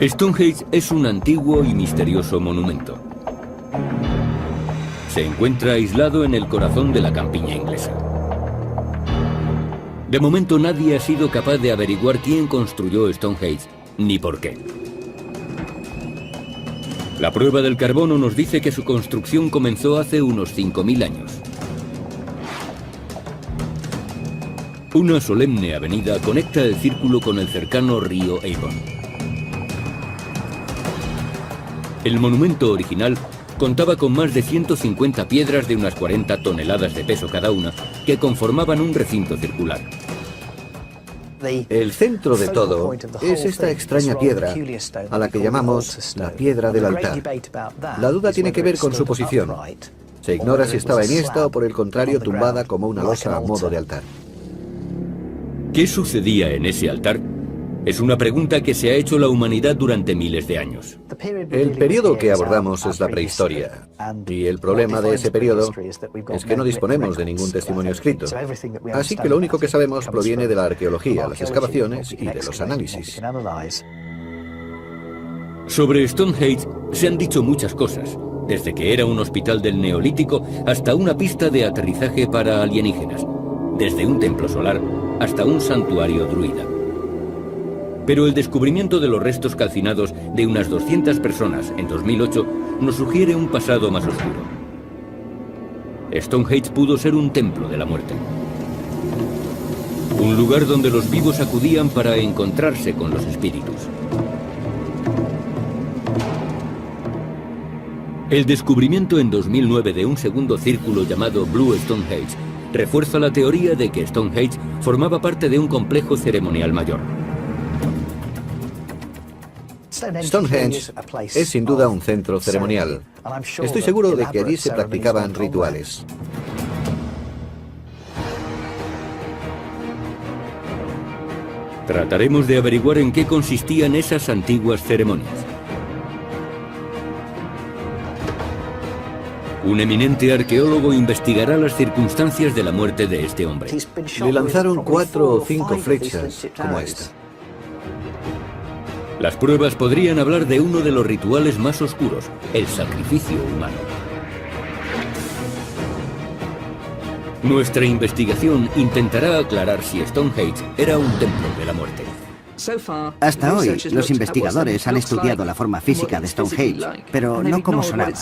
Stonehenge es un antiguo y misterioso monumento. Se encuentra aislado en el corazón de la campiña inglesa. De momento nadie ha sido capaz de averiguar quién construyó Stonehenge, ni por qué. La prueba del carbono nos dice que su construcción comenzó hace unos 5000 años. Una solemne avenida conecta el círculo con el cercano río Avon. El monumento original contaba con más de 150 piedras de unas 40 toneladas de peso cada una, que conformaban un recinto circular. El centro de todo es esta extraña piedra, a la que llamamos la piedra del altar. La duda tiene que ver con su posición. Se ignora si estaba enhiesta o por el contrario tumbada como una losa a modo de altar. ¿Qué sucedía en ese altar? Es una pregunta que se ha hecho la humanidad durante miles de años. El periodo que abordamos es la prehistoria, y el problema de ese periodo es que no disponemos de ningún testimonio escrito. Así que lo único que sabemos proviene de la arqueología, las excavaciones y de los análisis. Sobre Stonehenge se han dicho muchas cosas, desde que era un hospital del Neolítico hasta una pista de aterrizaje para alienígenas, desde un templo solar hasta un santuario druida. Pero el descubrimiento de los restos calcinados de unas 200 personas en 2008 nos sugiere un pasado más oscuro. Stonehenge pudo ser un templo de la muerte. Un lugar donde los vivos acudían para encontrarse con los espíritus. El descubrimiento en 2009 de un segundo círculo llamado Blue Stonehenge refuerza la teoría de que Stonehenge formaba parte de un complejo ceremonial mayor. Stonehenge es sin duda un centro ceremonial. Estoy seguro de que allí se practicaban rituales. Trataremos de averiguar en qué consistían esas antiguas ceremonias. Un eminente arqueólogo investigará las circunstancias de la muerte de este hombre. Le lanzaron 4 o 5 flechas como esta. Las pruebas podrían hablar de uno de los rituales más oscuros, el sacrificio humano. Nuestra investigación intentará aclarar si Stonehenge era un templo de la muerte. Hasta hoy, los investigadores han estudiado la forma física de Stonehenge, pero no cómo sonaba.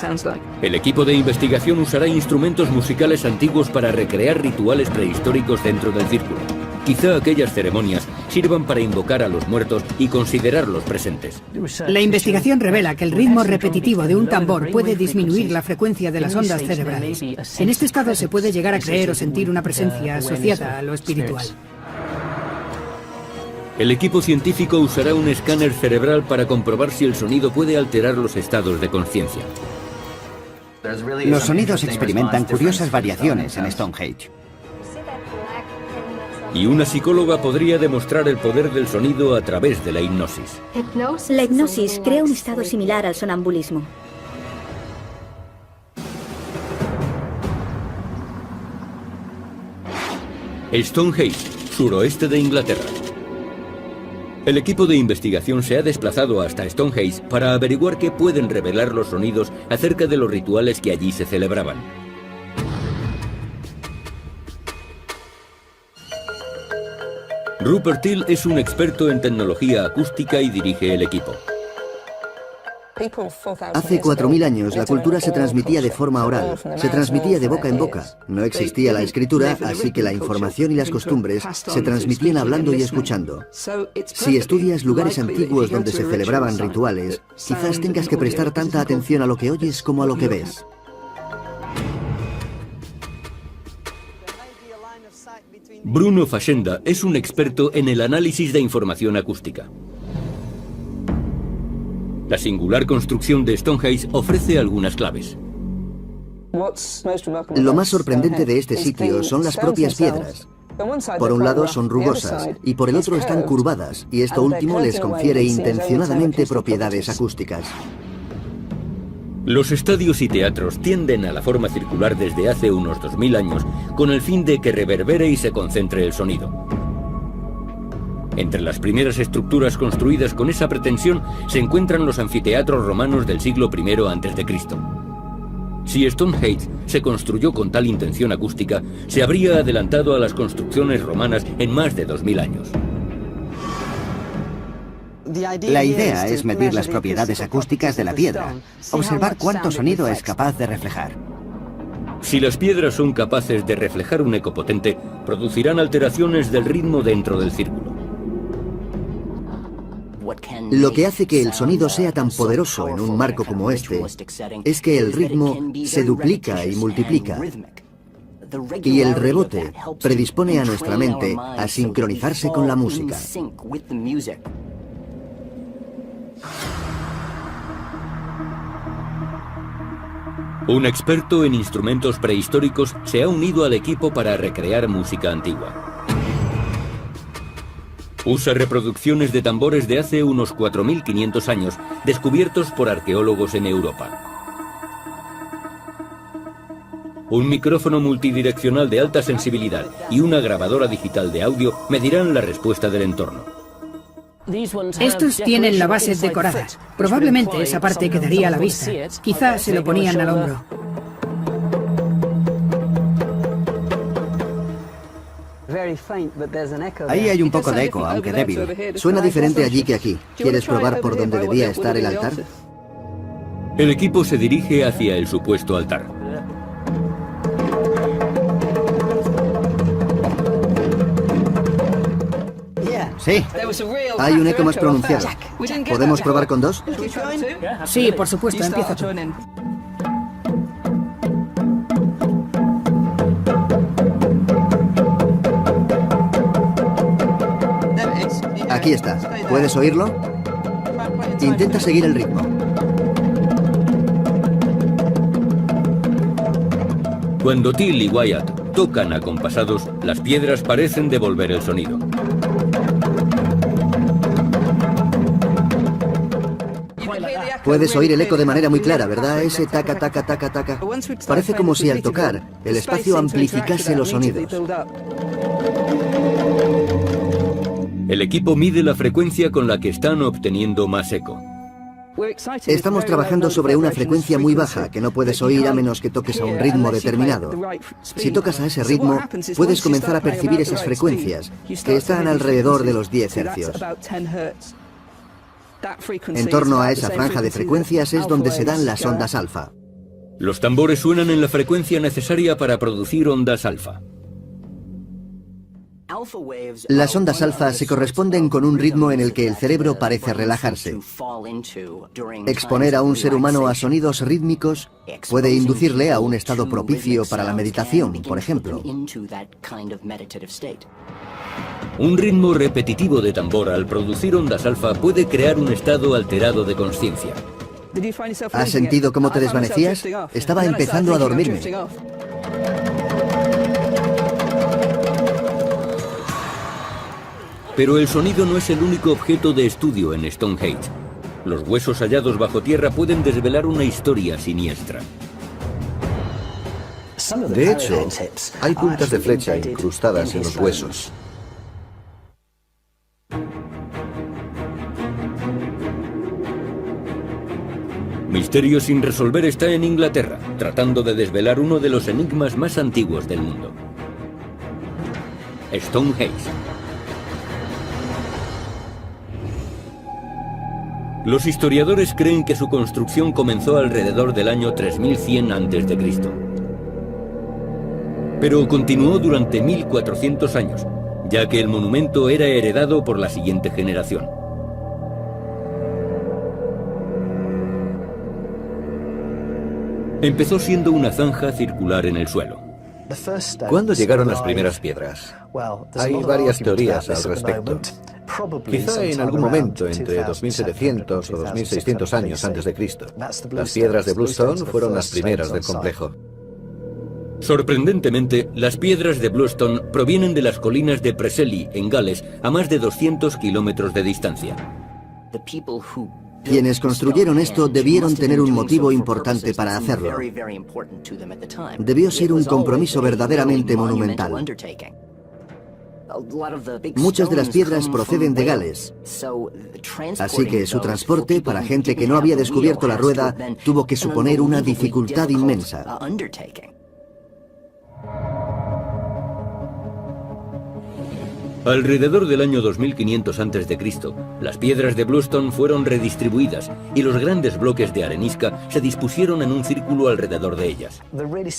El equipo de investigación usará instrumentos musicales antiguos para recrear rituales prehistóricos dentro del círculo. Quizá aquellas ceremonias sirvan para invocar a los muertos y considerarlos presentes. La investigación revela que el ritmo repetitivo de un tambor puede disminuir la frecuencia de las ondas cerebrales. En este estado se puede llegar a creer o sentir una presencia asociada a lo espiritual. El equipo científico usará un escáner cerebral para comprobar si el sonido puede alterar los estados de conciencia. Los sonidos experimentan curiosas variaciones en Stonehenge. Y una psicóloga podría demostrar el poder del sonido a través de la hipnosis. La hipnosis crea un estado similar al sonambulismo. Stonehenge, suroeste de Inglaterra. El equipo de investigación se ha desplazado hasta Stonehenge para averiguar qué pueden revelar los sonidos acerca de los rituales que allí se celebraban. Rupert Till es un experto en tecnología acústica y dirige el equipo. Hace 4000 años la cultura se transmitía de forma oral, se transmitía de boca en boca. No existía la escritura, así que la información y las costumbres se transmitían hablando y escuchando. Si estudias lugares antiguos donde se celebraban rituales, quizás tengas que prestar tanta atención a lo que oyes como a lo que ves. Bruno Facenda es un experto en el análisis de información acústica. La singular construcción de Stonehenge ofrece algunas claves. Lo más sorprendente de este sitio son las propias piedras. Por un lado son rugosas y por el otro están curvadas, y esto último les confiere intencionadamente propiedades acústicas. Los estadios y teatros tienden a la forma circular desde hace unos 2000 años con el fin de que reverbere y se concentre el sonido. Entre las primeras estructuras construidas con esa pretensión se encuentran los anfiteatros romanos del siglo I a.C. Si Stonehenge se construyó con tal intención acústica, se habría adelantado a las construcciones romanas en más de 2000 años. La idea es medir las propiedades acústicas de la piedra, observar cuánto sonido es capaz de reflejar. Si las piedras son capaces de reflejar un eco potente, producirán alteraciones del ritmo dentro del círculo. Lo que hace que el sonido sea tan poderoso en un marco como este es que el ritmo se duplica y multiplica. Y el rebote predispone a nuestra mente a sincronizarse con la música. Un experto en instrumentos prehistóricos se ha unido al equipo para recrear música antigua. Usa reproducciones de tambores de hace unos 4500 años, descubiertos por arqueólogos en Europa. Un micrófono multidireccional de alta sensibilidad y una grabadora digital de audio medirán la respuesta del entorno. Estos tienen la base decorada. Probablemente esa parte quedaría a la vista. Quizá se lo ponían al hombro. Ahí hay un poco de eco, aunque débil. Suena diferente allí que aquí. ¿Quieres probar por dónde debía estar el altar? El equipo se dirige hacia el supuesto altar. Sí, hay un eco más pronunciado. ¿Podemos probar con dos? Sí, por supuesto, empieza tú. Aquí está. ¿Puedes oírlo? Intenta seguir el ritmo. Cuando Till y Wyatt tocan acompasados, las piedras parecen devolver el sonido. Puedes oír el eco de manera muy clara, ¿verdad? Ese taca, taca, taca, taca. Parece como si al tocar, el espacio amplificase los sonidos. El equipo mide la frecuencia con la que están obteniendo más eco. Estamos trabajando sobre una frecuencia muy baja que no puedes oír a menos que toques a un ritmo determinado. Si tocas a ese ritmo, puedes comenzar a percibir esas frecuencias, que están alrededor de los 10 hercios. En torno a esa franja de frecuencias es donde se dan las ondas alfa. Los tambores suenan en la frecuencia necesaria para producir ondas alfa. Las ondas alfa se corresponden con un ritmo en el que el cerebro parece relajarse. Exponer a un ser humano a sonidos rítmicos puede inducirle a un estado propicio para la meditación, por ejemplo. Un ritmo repetitivo de tambor al producir ondas alfa puede crear un estado alterado de consciencia. ¿Has sentido cómo te desvanecías? Estaba empezando a dormirme. Pero el sonido no es el único objeto de estudio en Stonehenge. Los huesos hallados bajo tierra pueden desvelar una historia siniestra. De hecho, hay puntas de flecha incrustadas en los huesos. Misterio sin resolver está en Inglaterra, tratando de desvelar uno de los enigmas más antiguos del mundo. Stonehenge. Los historiadores creen que su construcción comenzó alrededor del año 3100 a.C. Pero continuó durante 1400 años, ya que el monumento era heredado por la siguiente generación. Empezó siendo una zanja circular en el suelo. ¿Cuándo llegaron las primeras piedras? Hay varias teorías al respecto. Quizá en algún momento entre 2700 o 2600 años antes de Cristo. Las piedras de Bluestone fueron las primeras del complejo. Sorprendentemente, las piedras de Bluestone provienen de las colinas de Preseli, en Gales, a más de 200 kilómetros de distancia. Quienes construyeron esto debieron tener un motivo importante para hacerlo. Debió ser un compromiso verdaderamente monumental. Muchas de las piedras proceden de Gales, así que su transporte para gente que no había descubierto la rueda tuvo que suponer una dificultad inmensa. Alrededor del año 2500 a.C., las piedras de Bluestone fueron redistribuidas y los grandes bloques de arenisca se dispusieron en un círculo alrededor de ellas.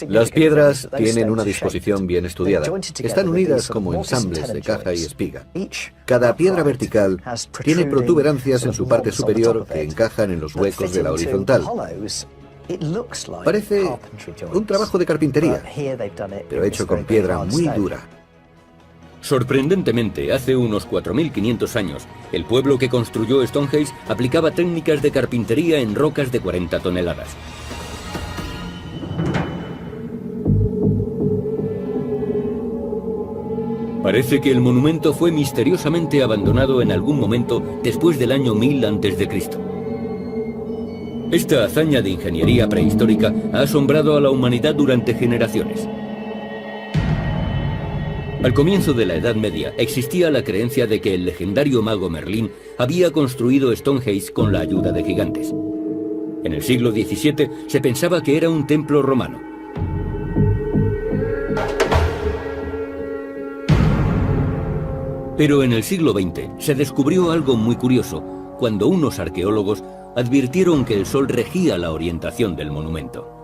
Las piedras tienen una disposición bien estudiada. Están unidas como ensambles de caja y espiga. Cada piedra vertical tiene protuberancias en su parte superior que encajan en los huecos de la horizontal. Parece un trabajo de carpintería, pero hecho con piedra muy dura. Sorprendentemente, hace unos 4500 años, el pueblo que construyó Stonehenge aplicaba técnicas de carpintería en rocas de 40 toneladas. Parece que el monumento fue misteriosamente abandonado en algún momento después del año 1000 a.C. Esta hazaña de ingeniería prehistórica ha asombrado a la humanidad durante generaciones. Al comienzo de la Edad Media existía la creencia de que el legendario mago Merlín había construido Stonehenge con la ayuda de gigantes. En el siglo XVII se pensaba que era un templo romano. Pero en el siglo XX se descubrió algo muy curioso cuando unos arqueólogos advirtieron que el sol regía la orientación del monumento.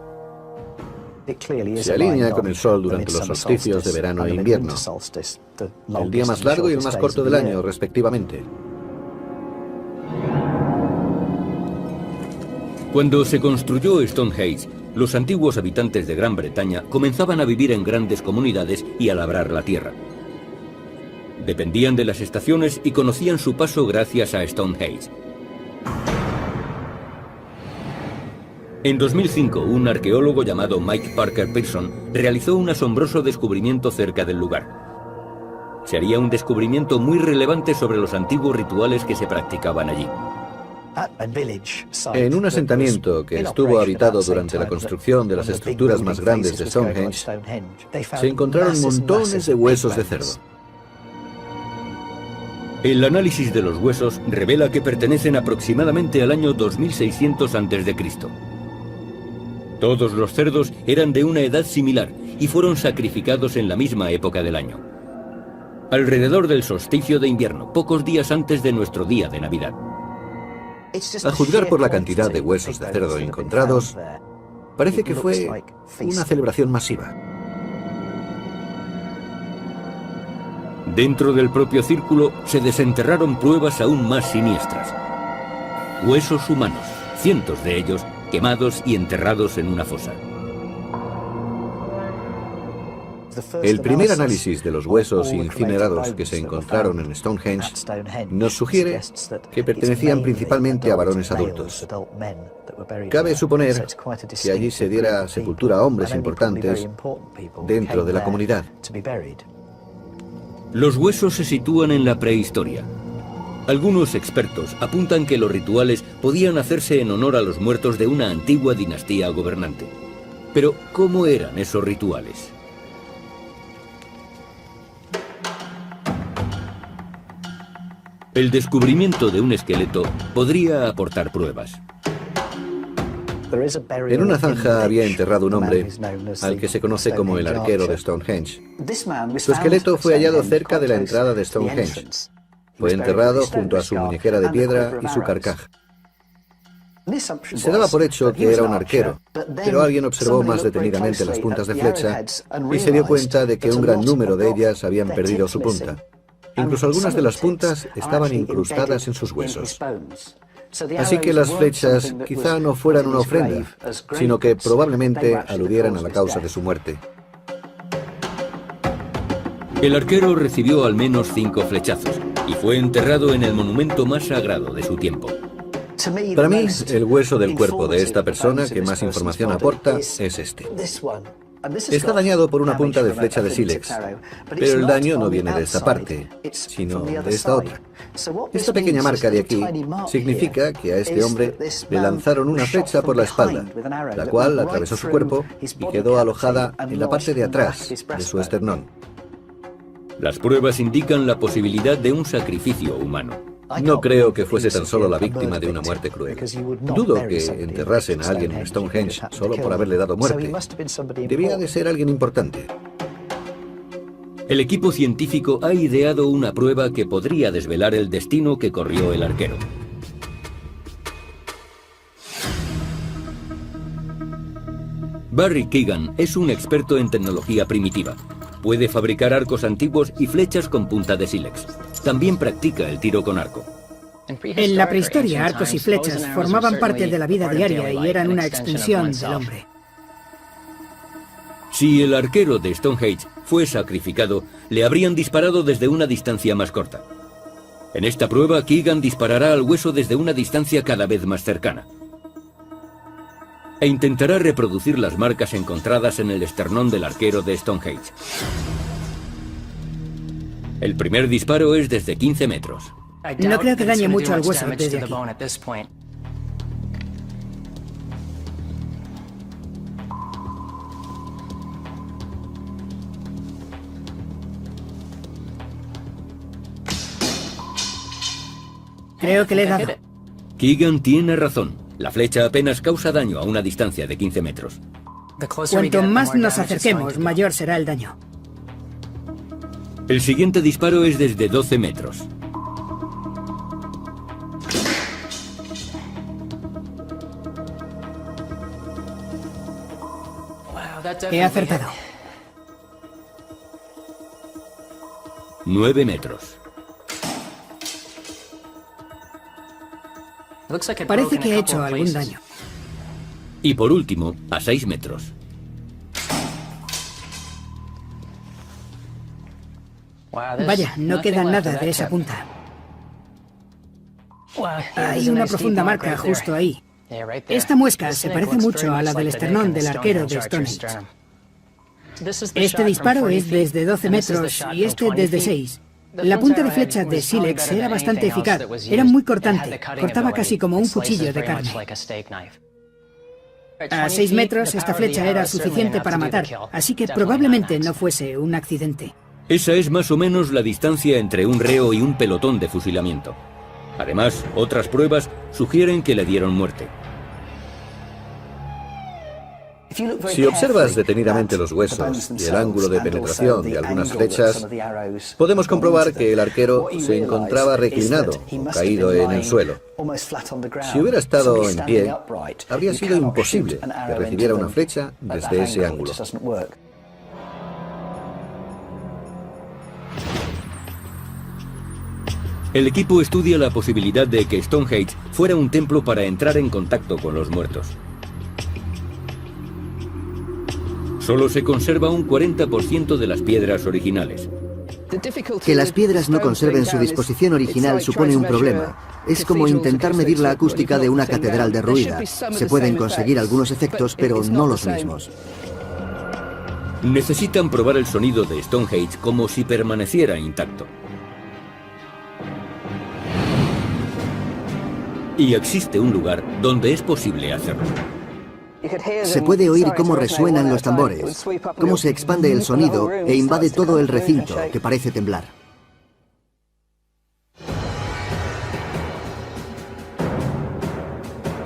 Se alinea con el sol durante los solsticios de verano e invierno, el día más largo y el más corto del año, respectivamente. Cuando se construyó Stonehenge, los antiguos habitantes de Gran Bretaña comenzaban a vivir en grandes comunidades y a labrar la tierra. Dependían de las estaciones y conocían su paso gracias a Stonehenge. En 2005, un arqueólogo llamado Mike Parker Pearson realizó un asombroso descubrimiento cerca del lugar. Sería un descubrimiento muy relevante sobre los antiguos rituales que se practicaban allí. En un asentamiento que estuvo habitado durante la construcción de las estructuras más grandes de Stonehenge, se encontraron montones de huesos de cerdo. El análisis de los huesos revela que pertenecen aproximadamente al año 2600 a.C. Todos los cerdos eran de una edad similar y fueron sacrificados en la misma época del año. Alrededor del solsticio de invierno, pocos días antes de nuestro día de Navidad. A juzgar por la cantidad de huesos de cerdo encontrados, parece que fue una celebración masiva. Dentro del propio círculo se desenterraron pruebas aún más siniestras. Huesos humanos, cientos de ellos, quemados y enterrados en una fosa. El primer análisis de los huesos incinerados que se encontraron en Stonehenge nos sugiere que pertenecían principalmente a varones adultos. Cabe suponer que allí se diera sepultura a hombres importantes dentro de la comunidad. Los huesos se sitúan en la prehistoria. Algunos expertos apuntan que los rituales podían hacerse en honor a los muertos de una antigua dinastía gobernante. Pero, ¿cómo eran esos rituales? El descubrimiento de un esqueleto podría aportar pruebas. En una zanja había enterrado un hombre, al que se conoce como el arquero de Stonehenge. Su esqueleto fue hallado cerca de la entrada de Stonehenge. Fue enterrado junto a su muñequera de piedra y su carcaj. Se daba por hecho que era un arquero, pero alguien observó más detenidamente las puntas de flecha y se dio cuenta de que un gran número de ellas habían perdido su punta. Incluso algunas de las puntas estaban incrustadas en sus huesos. Así que las flechas quizá no fueran una ofrenda, sino que probablemente aludieran a la causa de su muerte. El arquero recibió al menos 5 flechazos y fue enterrado en el monumento más sagrado de su tiempo. Para mí, el hueso del cuerpo de esta persona que más información aporta es este. Está dañado por una punta de flecha de sílex, pero el daño no viene de esta parte, sino de esta otra. Esta pequeña marca de aquí significa que a este hombre le lanzaron una flecha por la espalda, la cual atravesó su cuerpo y quedó alojada en la parte de atrás de su esternón. Las pruebas indican la posibilidad de un sacrificio humano. No creo que fuese tan solo la víctima de una muerte cruel. Dudo que enterrasen a alguien en Stonehenge solo por haberle dado muerte. Debía de ser alguien importante. El equipo científico ha ideado una prueba que podría desvelar el destino que corrió el arquero. Barry Keegan es un experto en tecnología primitiva. Puede fabricar arcos antiguos y flechas con punta de sílex. También practica el tiro con arco. En la prehistoria, arcos y flechas formaban parte de la vida diaria y eran una extensión del hombre. Si el arquero de Stonehenge fue sacrificado, le habrían disparado desde una distancia más corta. En esta prueba, Keegan disparará al hueso desde una distancia cada vez más cercana. E intentará reproducir las marcas encontradas en el esternón del arquero de Stonehenge. El primer disparo es desde 15 metros. No creo que dañe mucho al hueso desde aquí. Creo que le he dado. Keegan tiene razón. La flecha apenas causa daño a una distancia de 15 metros. Cuanto más nos acerquemos, mayor será el daño. El siguiente disparo es desde 12 metros. He acertado. 9 metros. Parece que ha hecho algún daño. Y por último, a 6 metros. Vaya, no queda nada de esa punta. Hay una profunda marca justo ahí. Esta muesca se parece mucho a la del esternón del arquero de Stonehenge. Este disparo es desde 12 metros y este desde 6. La punta de flecha de sílex era bastante eficaz. Era muy cortante. Cortaba casi como un cuchillo de carne. A 6 metros esta flecha era suficiente para matar, así que probablemente no fuese un accidente. Esa es más o menos la distancia entre un reo y un pelotón de fusilamiento. Además, otras pruebas sugieren que le dieron muerte. Si observas detenidamente los huesos y el ángulo de penetración de algunas flechas, podemos comprobar que el arquero se encontraba reclinado, caído en el suelo. Si hubiera estado en pie, habría sido imposible que recibiera una flecha desde ese ángulo. El equipo estudia la posibilidad de que Stonehenge fuera un templo para entrar en contacto con los muertos. Solo se conserva un 40% de las piedras originales. Que las piedras no conserven su disposición original supone un problema. Es como intentar medir la acústica de una catedral derruida. Se pueden conseguir algunos efectos, pero no los mismos. Necesitan probar el sonido de Stonehenge como si permaneciera intacto. Y existe un lugar donde es posible hacerlo. Se puede oír cómo resuenan los tambores, cómo se expande el sonido e invade todo el recinto, que parece temblar.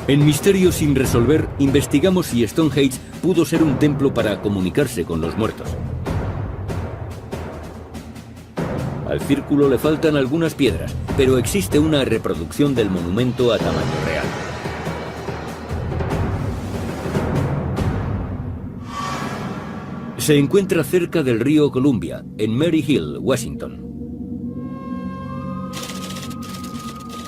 En Misterios sin resolver, investigamos si Stonehenge pudo ser un templo para comunicarse con los muertos. Al círculo le faltan algunas piedras, pero existe una reproducción del monumento a tamaño real. Se encuentra cerca del río Columbia, en Mary Hill, Washington.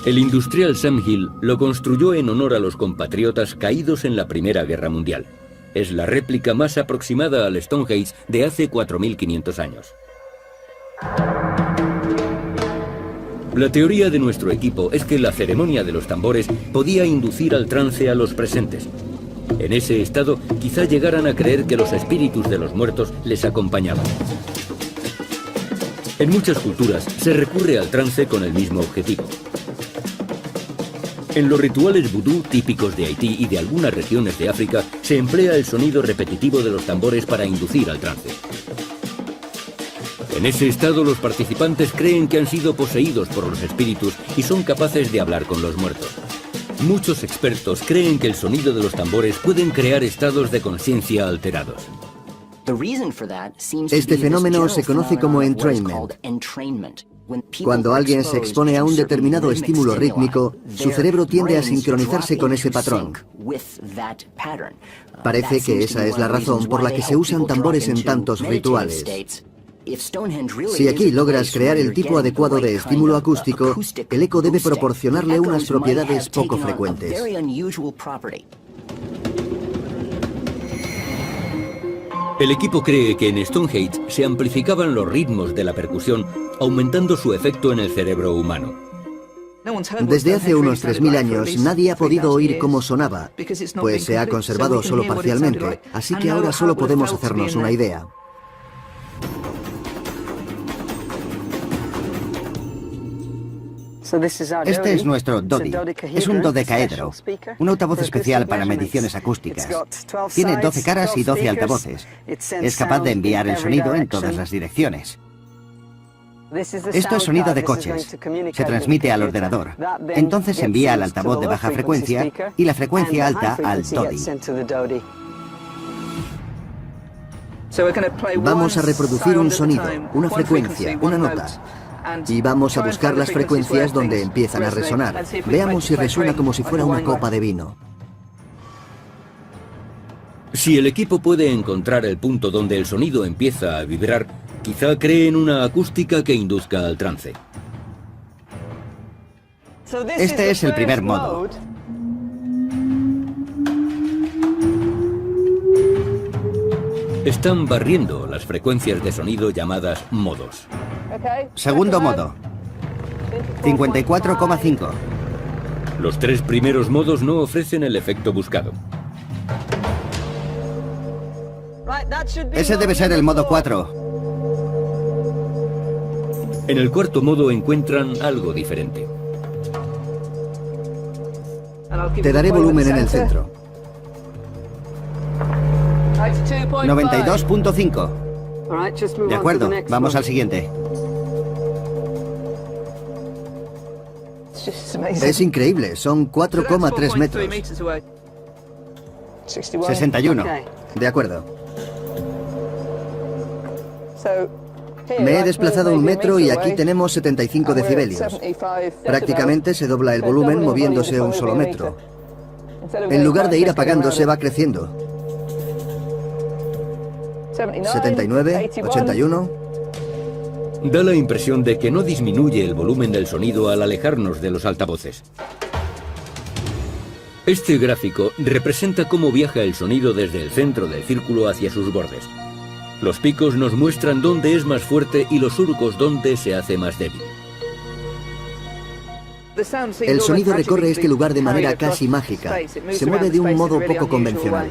El industrial Sam Hill lo construyó en honor a los compatriotas caídos en la Primera Guerra Mundial. Es la réplica más aproximada al Stonehenge de hace 4.500 años. La teoría de nuestro equipo es que la ceremonia de los tambores podía inducir al trance a los presentes. En ese estado, quizá llegaran a creer que los espíritus de los muertos les acompañaban. En muchas culturas se recurre al trance con el mismo objetivo. En los rituales vudú típicos de Haití y de algunas regiones de África, se emplea el sonido repetitivo de los tambores para inducir al trance. En ese estado, los participantes creen que han sido poseídos por los espíritus y son capaces de hablar con los muertos. Muchos expertos creen que el sonido de los tambores pueden crear estados de conciencia alterados. Este fenómeno se conoce como entrainment. Cuando alguien se expone a un determinado estímulo rítmico, su cerebro tiende a sincronizarse con ese patrón. Parece que esa es la razón por la que se usan tambores en tantos rituales. Si aquí logras crear el tipo adecuado de estímulo acústico, el eco debe proporcionarle unas propiedades poco frecuentes. El equipo cree que en Stonehenge se amplificaban los ritmos de la percusión, aumentando su efecto en el cerebro humano. Desde hace unos 3000 años nadie ha podido oír cómo sonaba, pues se ha conservado solo parcialmente, así que ahora solo podemos hacernos una idea. Este es nuestro Dodi. Es un dodecaedro, un altavoz especial para mediciones acústicas. Tiene 12 caras y 12 altavoces. Es capaz de enviar el sonido en todas las direcciones. Esto es sonido de coches. Se transmite al ordenador. Entonces se envía al altavoz de baja frecuencia y la frecuencia alta al Dodi. Vamos a reproducir un sonido, una frecuencia, una nota. Y vamos a buscar las frecuencias donde empiezan a resonar. Veamos si resuena como si fuera una copa de vino. Si el equipo puede encontrar el punto donde el sonido empieza a vibrar, quizá creen una acústica que induzca al trance. Este es el primer modo. Están barriendo las frecuencias de sonido llamadas modos. Segundo modo. 54,5. Los 3 primeros modos no ofrecen el efecto buscado. Ese debe ser el modo 4. En el cuarto modo encuentran algo diferente. Te daré volumen en el centro. 92,5. De acuerdo, vamos al siguiente. Es increíble, son 4,3 metros. 61. De acuerdo. Me he desplazado 1 metro y aquí tenemos 75 decibelios. Prácticamente se dobla el volumen moviéndose 1 solo metro. En lugar de ir apagándose, va creciendo. 79, 81... Da la impresión de que no disminuye el volumen del sonido al alejarnos de los altavoces. Este gráfico representa cómo viaja el sonido desde el centro del círculo hacia sus bordes. Los picos nos muestran dónde es más fuerte y los surcos dónde se hace más débil. El sonido recorre este lugar de manera casi mágica. Se mueve de un modo poco convencional.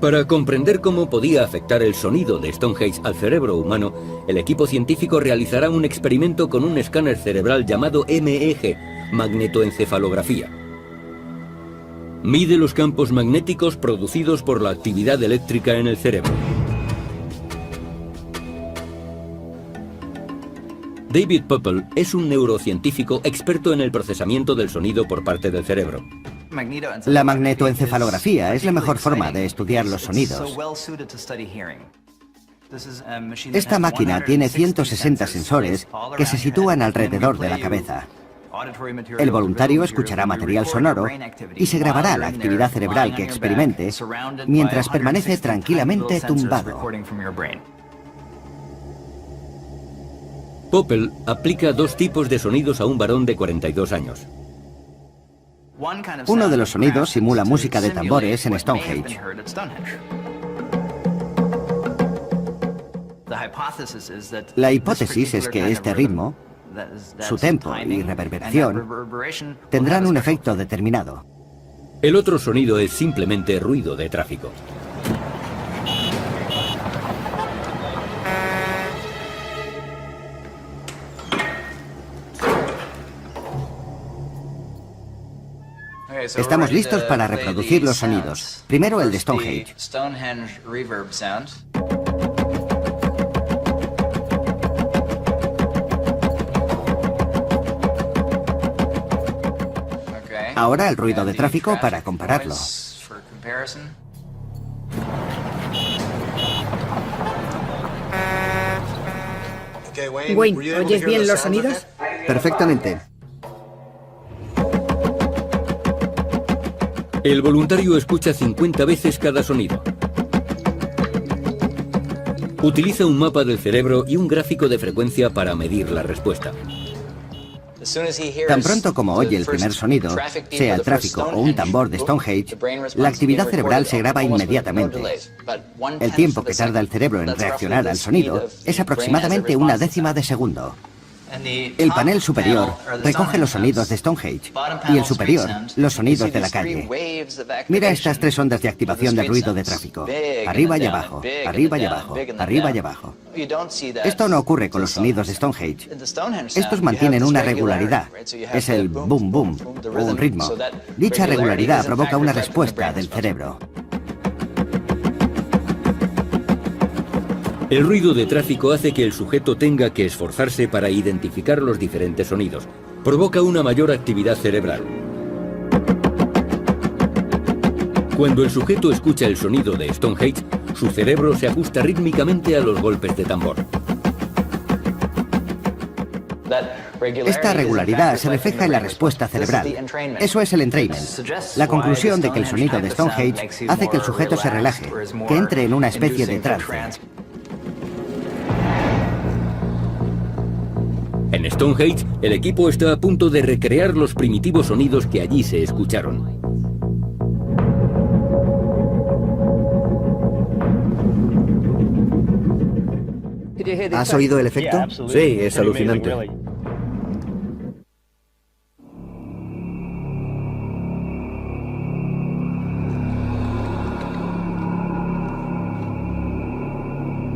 Para comprender cómo podía afectar el sonido de Stonehenge al cerebro humano, el equipo científico realizará un experimento con un escáner cerebral llamado MEG, magnetoencefalografía. Mide los campos magnéticos producidos por la actividad eléctrica en el cerebro. David Poeppel es un neurocientífico experto en el procesamiento del sonido por parte del cerebro. La magnetoencefalografía es la mejor forma de estudiar los sonidos. Esta máquina tiene 160 sensores que se sitúan alrededor de la cabeza. El voluntario escuchará material sonoro y se grabará la actividad cerebral que experimente mientras permanece tranquilamente tumbado. Poeppel aplica 2 tipos de sonidos a un varón de 42 años. Uno de los sonidos simula música de tambores en Stonehenge. La hipótesis es que este ritmo, su tempo y reverberación tendrán un efecto determinado. El otro sonido es simplemente ruido de tráfico. Estamos listos para reproducir los sonidos. Primero el de Stonehenge. Ahora el ruido de tráfico para compararlo. Wayne, ¿oyes bien los sonidos? Perfectamente. El voluntario escucha 50 veces cada sonido. Utiliza un mapa del cerebro y un gráfico de frecuencia para medir la respuesta. Tan pronto como oye el primer sonido, sea el tráfico o un tambor de Stonehenge, la actividad cerebral se graba inmediatamente. El tiempo que tarda el cerebro en reaccionar al sonido es aproximadamente 1/10 de segundo. El panel superior recoge los sonidos de Stonehenge y el superior los sonidos de la calle. Mira estas 3 ondas de activación del ruido de tráfico. Arriba y abajo, arriba y abajo, arriba y abajo. Esto no ocurre con los sonidos de Stonehenge. Estos mantienen una regularidad. Es el boom boom, o un ritmo. Dicha regularidad provoca una respuesta del cerebro. El ruido de tráfico hace que el sujeto tenga que esforzarse para identificar los diferentes sonidos. Provoca una mayor actividad cerebral. Cuando el sujeto escucha el sonido de Stonehenge, su cerebro se ajusta rítmicamente a los golpes de tambor. Esta regularidad se refleja en la respuesta cerebral. Eso es el entrainment. La conclusión de que el sonido de Stonehenge hace que el sujeto se relaje, que entre en una especie de trance. En Stonehenge, el equipo está a punto de recrear los primitivos sonidos que allí se escucharon. ¿Has oído el efecto? Sí, es alucinante.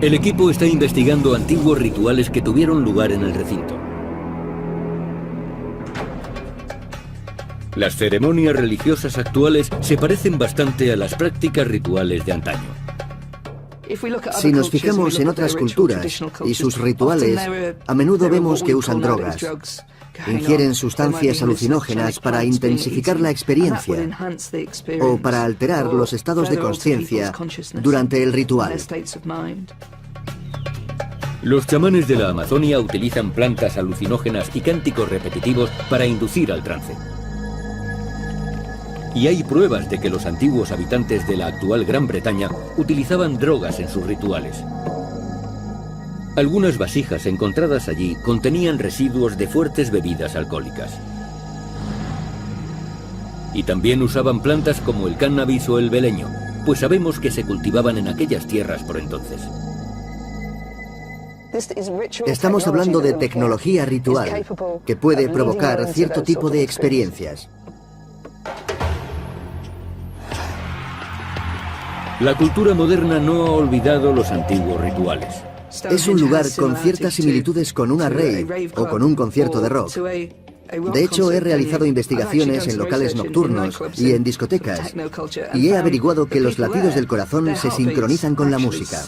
El equipo está investigando antiguos rituales que tuvieron lugar en el recinto. Las ceremonias religiosas actuales se parecen bastante a las prácticas rituales de antaño. Si nos fijamos en otras culturas y sus rituales, a menudo vemos que usan drogas. Ingieren sustancias alucinógenas para intensificar la experiencia o para alterar los estados de conciencia durante el ritual. Los chamanes de la Amazonia utilizan plantas alucinógenas y cánticos repetitivos para inducir al trance. Y hay pruebas de que los antiguos habitantes de la actual Gran Bretaña utilizaban drogas en sus rituales. Algunas vasijas encontradas allí contenían residuos de fuertes bebidas alcohólicas. Y también usaban plantas como el cannabis o el beleño, pues sabemos que se cultivaban en aquellas tierras por entonces. Estamos hablando de tecnología ritual que puede provocar cierto tipo de experiencias. La cultura moderna no ha olvidado los antiguos rituales. Es un lugar con ciertas similitudes con una rave o con un concierto de rock. De hecho, he realizado investigaciones en locales nocturnos y en discotecas y he averiguado que los latidos del corazón se sincronizan con la música.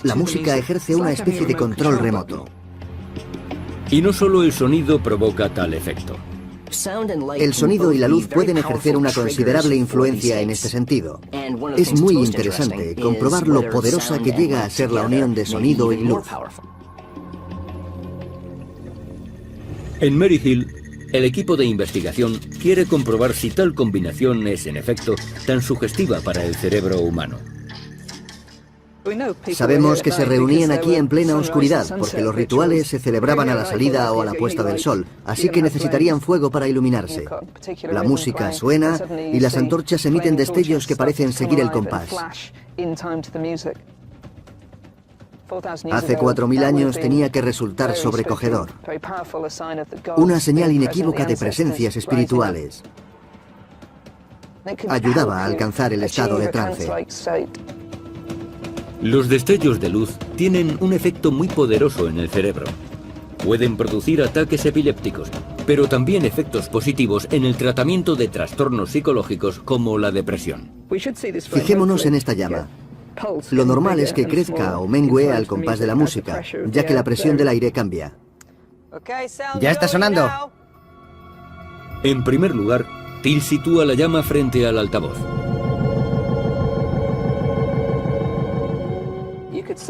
La música ejerce una especie de control remoto. Y no solo el sonido provoca tal efecto. El sonido y la luz pueden ejercer una considerable influencia en este sentido. Es muy interesante comprobar lo poderosa que llega a ser la unión de sonido y luz. En Maryhill, el equipo de investigación quiere comprobar si tal combinación es, en efecto, tan sugestiva para el cerebro humano. Sabemos que se reunían aquí en plena oscuridad, porque los rituales se celebraban a la salida o a la puesta del sol, así que necesitarían fuego para iluminarse. La música suena y las antorchas emiten destellos que parecen seguir el compás. Hace 4000 años tenía que resultar sobrecogedor. Una señal inequívoca de presencias espirituales. Ayudaba a alcanzar el estado de trance. Los destellos de luz tienen un efecto muy poderoso en el cerebro. Pueden producir ataques epilépticos, pero también efectos positivos en el tratamiento de trastornos psicológicos como la depresión. Fijémonos en esta llama. Lo normal es que crezca o mengue al compás de la música, ya que la presión del aire cambia. Ya está sonando. En primer lugar, Till sitúa la llama frente al altavoz.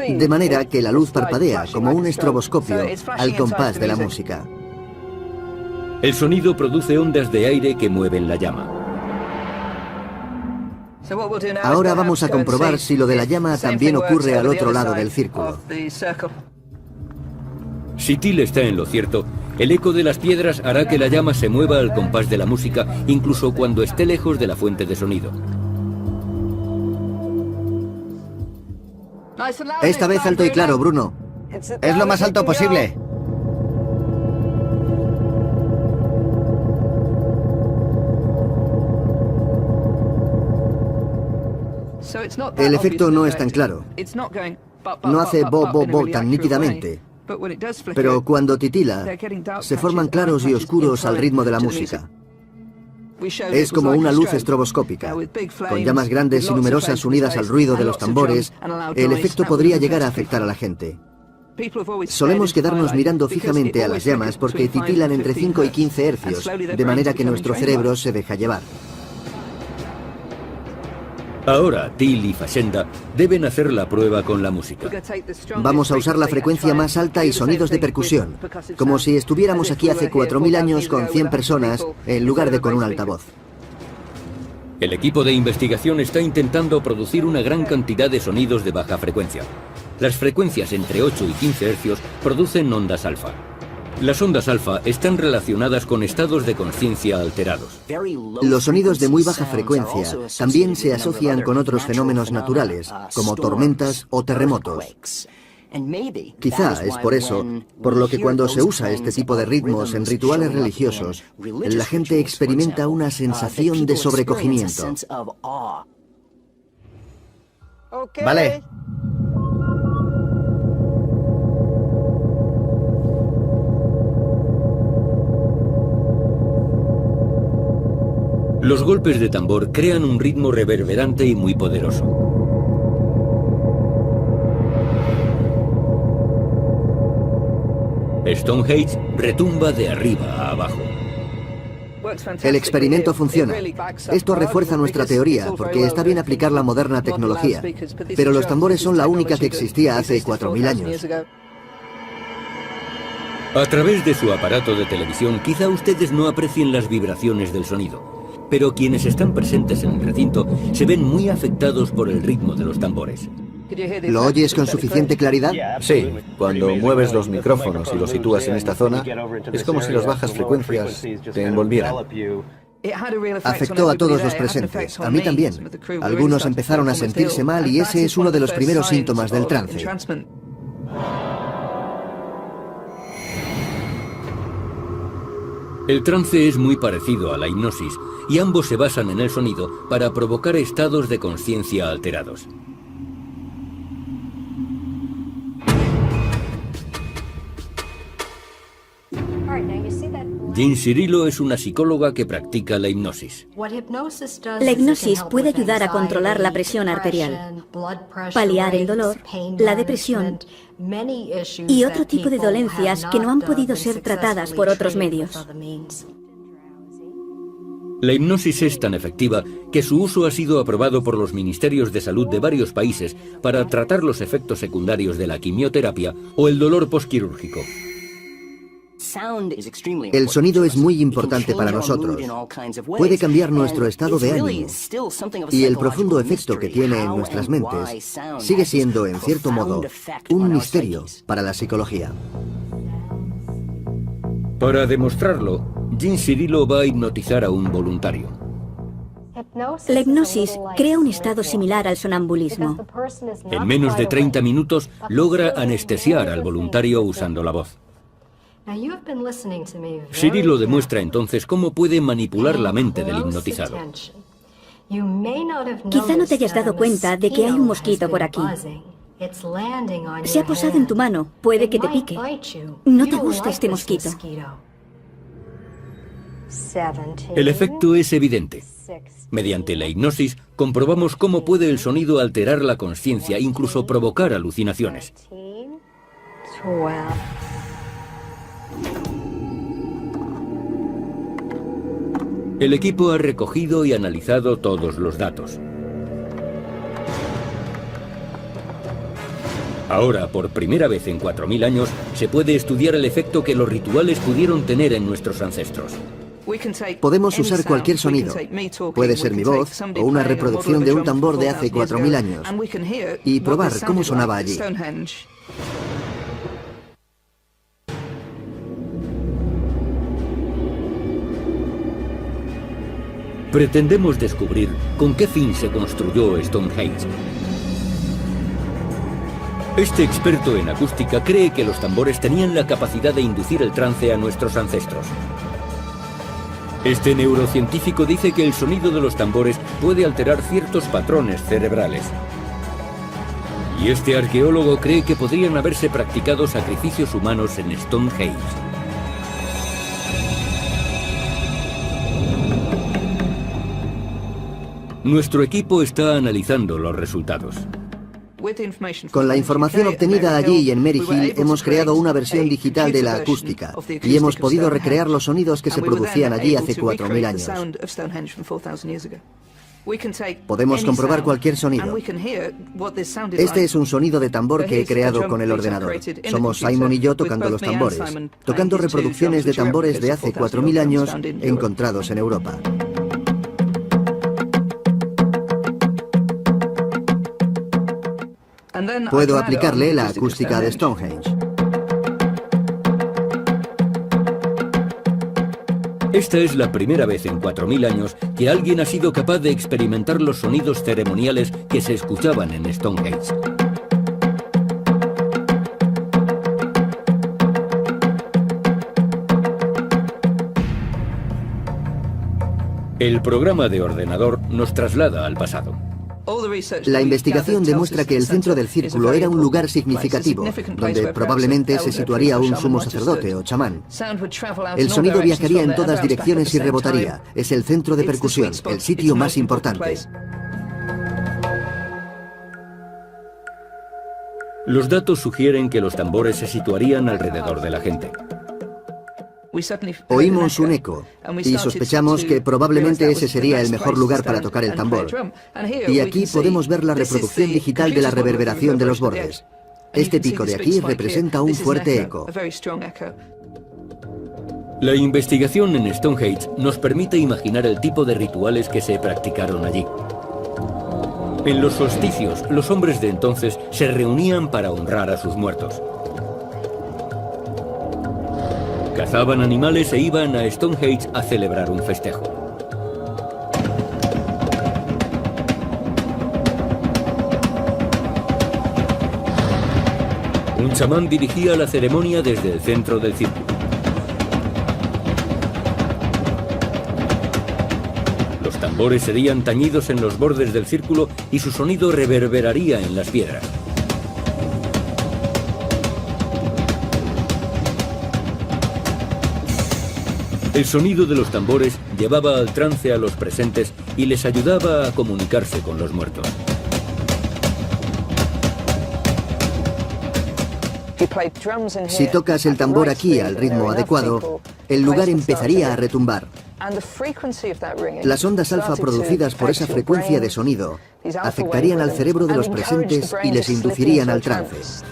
De manera que la luz parpadea como un estroboscopio al compás de la música. El sonido produce ondas de aire que mueven la llama. Ahora vamos a comprobar si lo de la llama también ocurre al otro lado del círculo. Si Till está en lo cierto, el eco de las piedras hará que la llama se mueva al compás de la música, incluso cuando esté lejos de la fuente de sonido. Esta vez alto y claro, Bruno. Es lo más alto posible. El efecto no es tan claro. No hace bo, bo, bo tan nítidamente. Pero cuando titila, se forman claros y oscuros al ritmo de la música. Es como una luz estroboscópica. Con llamas grandes y numerosas unidas al ruido de los tambores, el efecto podría llegar a afectar a la gente. Solemos quedarnos mirando fijamente a las llamas porque titilan entre 5 y 15 hercios, de manera que nuestro cerebro se deja llevar. Ahora, Till y Fashenda deben hacer la prueba con la música. Vamos a usar la frecuencia más alta y sonidos de percusión, como si estuviéramos aquí hace 4000 años con 100 personas en lugar de con un altavoz. El equipo de investigación está intentando producir una gran cantidad de sonidos de baja frecuencia. Las frecuencias entre 8 y 15 hercios producen ondas alfa. Las ondas alfa están relacionadas con estados de conciencia alterados. Los sonidos de muy baja frecuencia también se asocian con otros fenómenos naturales, como tormentas o terremotos. Quizá es por eso, por lo que cuando se usa este tipo de ritmos en rituales religiosos, la gente experimenta una sensación de sobrecogimiento. Vale. Los golpes de tambor crean un ritmo reverberante y muy poderoso. Stonehenge retumba de arriba a abajo. El experimento funciona. Esto refuerza nuestra teoría, porque está bien aplicar la moderna tecnología. Pero los tambores son la única que existía hace 4000 años. A través de su aparato de televisión, quizá ustedes no aprecien las vibraciones del sonido. Pero quienes están presentes en el recinto se ven muy afectados por el ritmo de los tambores. ¿Lo oyes con suficiente claridad? Sí, cuando mueves los micrófonos y los sitúas en esta zona, es como si las bajas frecuencias te envolvieran. Afectó a todos los presentes, a mí también. Algunos empezaron a sentirse mal y ese es uno de los primeros síntomas del trance. El trance es muy parecido a la hipnosis y ambos se basan en el sonido para provocar estados de conciencia alterados. Jean Cirillo es una psicóloga que practica la hipnosis. La hipnosis puede ayudar a controlar la presión arterial, paliar el dolor, la depresión y otro tipo de dolencias que no han podido ser tratadas por otros medios. La hipnosis es tan efectiva que su uso ha sido aprobado por los ministerios de salud de varios países para tratar los efectos secundarios de la quimioterapia o el dolor postquirúrgico. El sonido es muy importante para nosotros. Puede cambiar nuestro estado de ánimo. Y el profundo efecto que tiene en nuestras mentes sigue siendo, en cierto modo, un misterio para la psicología. Para demostrarlo, Jean Cirillo va a hipnotizar a un voluntario. La hipnosis crea un estado similar al sonambulismo. En menos de 30 minutos logra anestesiar al voluntario usando la voz. Cirillo demuestra entonces cómo puede manipular la mente del hipnotizado. Quizá no te hayas dado cuenta de que hay un mosquito por aquí. Se ha posado en tu mano, puede que te pique. No te gusta este mosquito. El efecto es evidente. Mediante la hipnosis comprobamos cómo puede el sonido alterar la consciencia, incluso provocar alucinaciones. El equipo ha recogido y analizado todos los datos. Ahora, por primera vez en 4000 años, se puede estudiar el efecto que los rituales pudieron tener en nuestros ancestros. Podemos usar cualquier sonido. Puede ser mi voz o una reproducción de un tambor de hace 4000 años y probar cómo sonaba allí. Pretendemos descubrir con qué fin se construyó Stonehenge. Este experto en acústica cree que los tambores tenían la capacidad de inducir el trance a nuestros ancestros. Este neurocientífico dice que el sonido de los tambores puede alterar ciertos patrones cerebrales. Y este arqueólogo cree que podrían haberse practicado sacrificios humanos en Stonehenge. Nuestro equipo está analizando los resultados. Con la información obtenida allí y en Mary Hill hemos creado una versión digital de la acústica y hemos podido recrear los sonidos que se producían allí hace 4000 años. Podemos comprobar cualquier sonido. Este es un sonido de tambor que he creado con el ordenador. Somos Simon y yo tocando los tambores, tocando reproducciones de tambores de hace 4000 años encontrados en Europa. Puedo aplicarle la acústica de Stonehenge. Esta es la primera vez en 4000 años que alguien ha sido capaz de experimentar los sonidos ceremoniales que se escuchaban en Stonehenge. El programa de ordenador nos traslada al pasado. La investigación demuestra que el centro del círculo era un lugar significativo, donde probablemente se situaría un sumo sacerdote o chamán. El sonido viajaría en todas direcciones y rebotaría. Es el centro de percusión, el sitio más importante. Los datos sugieren que los tambores se situarían alrededor de la gente. Oímos un eco y sospechamos que probablemente ese sería el mejor lugar para tocar el tambor. Y aquí podemos ver la reproducción digital de la reverberación de los bordes. Este pico de aquí representa un fuerte eco. La investigación en Stonehenge nos permite imaginar el tipo de rituales que se practicaron allí. En los solsticios, los hombres de entonces se reunían para honrar a sus muertos. Cazaban animales e iban a Stonehenge a celebrar un festejo. Un chamán dirigía la ceremonia desde el centro del círculo. Los tambores serían tañidos en los bordes del círculo y su sonido reverberaría en las piedras. El sonido de los tambores llevaba al trance a los presentes y les ayudaba a comunicarse con los muertos. Si tocas el tambor aquí al ritmo adecuado, el lugar empezaría a retumbar. Las ondas alfa producidas por esa frecuencia de sonido afectarían al cerebro de los presentes y les inducirían al trance.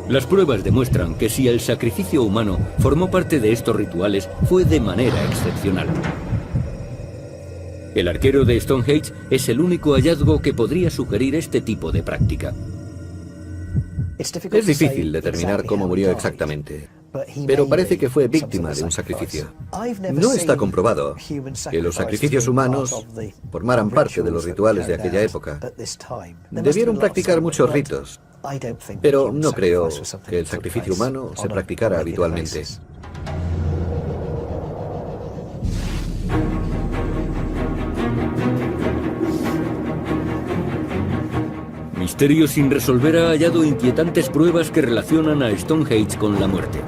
Las pruebas demuestran que si el sacrificio humano formó parte de estos rituales, fue de manera excepcional. El arquero de Stonehenge es el único hallazgo que podría sugerir este tipo de práctica. Es difícil determinar cómo murió exactamente, pero parece que fue víctima de un sacrificio. No está comprobado que los sacrificios humanos formaran parte de los rituales de aquella época. Debieron practicar muchos ritos, pero no creo que el sacrificio humano se practicara habitualmente. misterio sin resolver ha hallado inquietantes pruebas que relacionan a Stonehenge con la muerte.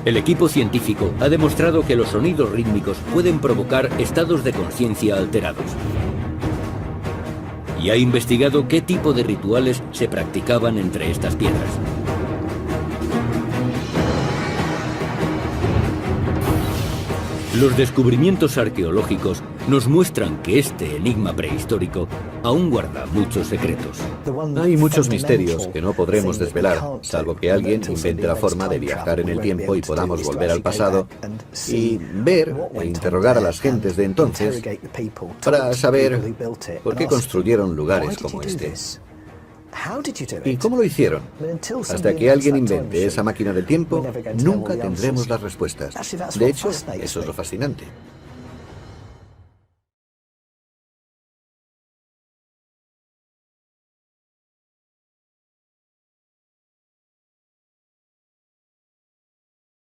El equipo científico ha demostrado que los sonidos rítmicos pueden provocar estados de conciencia alterados. Y ha investigado qué tipo de rituales se practicaban entre estas piedras. Los descubrimientos arqueológicos nos muestran que este enigma prehistórico aún guarda muchos secretos. Hay muchos misterios que no podremos desvelar, salvo que alguien invente la forma de viajar en el tiempo y podamos volver al pasado y ver e interrogar a las gentes de entonces para saber por qué construyeron lugares como este. ¿Y cómo lo hicieron? Hasta que alguien invente esa máquina del tiempo, nunca tendremos las respuestas. De hecho, eso es lo fascinante.